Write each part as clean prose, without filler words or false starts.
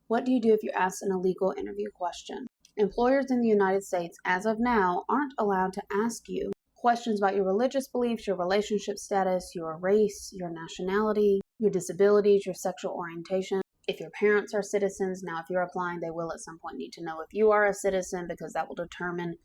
What do you do if you're asked an illegal interview question? Employers in the United States, as of now, aren't allowed to ask you questions about your religious beliefs, your relationship status, your race, your nationality, your disabilities, your sexual orientation. If your parents are citizens, now if you're applying, they will at some point need to know if you are a citizen, because that will determine,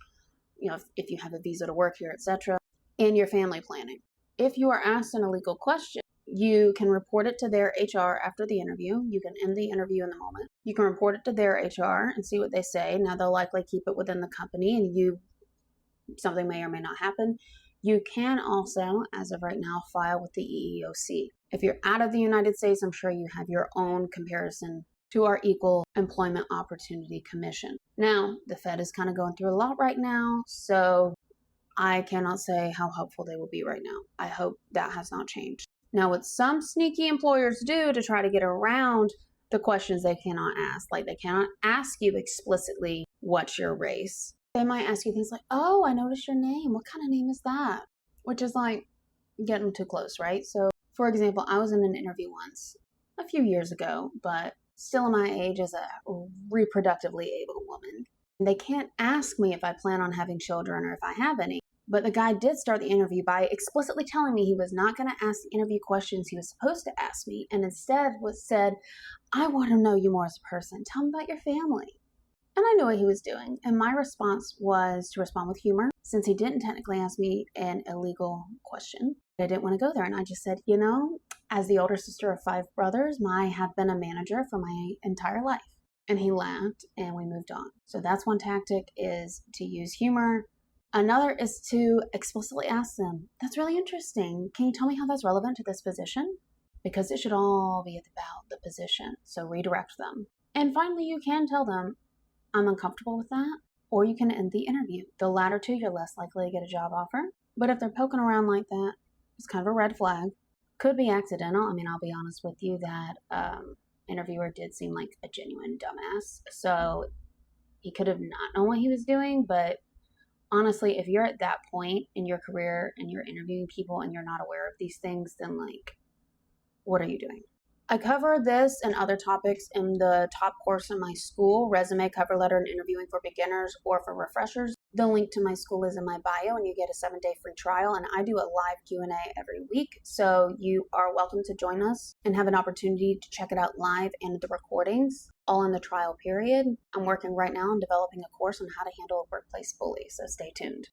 if you have a visa to work here, etc. And your family planning. If you are asked an illegal question, you can report it to their HR after the interview. You can end the interview in the moment. You can report it to their HR and see what they say. Now, they'll likely keep it within the company, and something may or may not happen. You can also, as of right now, file with the EEOC. If you're out of the United States, I'm sure you have your own comparison to our Equal Employment Opportunity Commission. Now, the Fed is kind of going through a lot right now, so I cannot say how helpful they will be right now. I hope that has not changed. Now, what some sneaky employers do to try to get around the questions they cannot ask, like they cannot ask you explicitly what's your race. They might ask you things like, oh, I noticed your name. What kind of name is that? Which is like getting too close, right? So, for example, I was in an interview once a few years ago, but still in my age as a reproductively able woman. They can't ask me if I plan on having children or if I have any. But the guy did start the interview by explicitly telling me he was not going to ask the interview questions he was supposed to ask me, and instead said, I want to know you more as a person. Tell me about your family. And I knew what he was doing, and my response was to respond with humor, since he didn't technically ask me an illegal question. I didn't want to go there, and I just said, as the older sister of 5 brothers, I have been a manager for my entire life. And he laughed, and we moved on. So that's one tactic, is to use humor. Another is to explicitly ask them, that's really interesting. Can you tell me how that's relevant to this position? Because it should all be about the position. So redirect them. And finally, you can tell them, I'm uncomfortable with that, or you can end the interview. The latter two, you're less likely to get a job offer. But if they're poking around like that, it's kind of a red flag. Could be accidental. I mean, I'll be honest with you, that interviewer did seem like a genuine dumbass. So he could have not known what he was doing, but honestly, if you're at that point in your career and you're interviewing people and you're not aware of these things, then what are you doing? I cover this and other topics in the top course in my school, Resume, Cover Letter, and Interviewing for Beginners or for Refreshers. The link to my school is in my bio, and you get a 7-day free trial, and I do a live Q&A every week, so you are welcome to join us and have an opportunity to check it out live and the recordings, all in the trial period. I'm working right now on developing a course on how to handle a workplace bully, so stay tuned.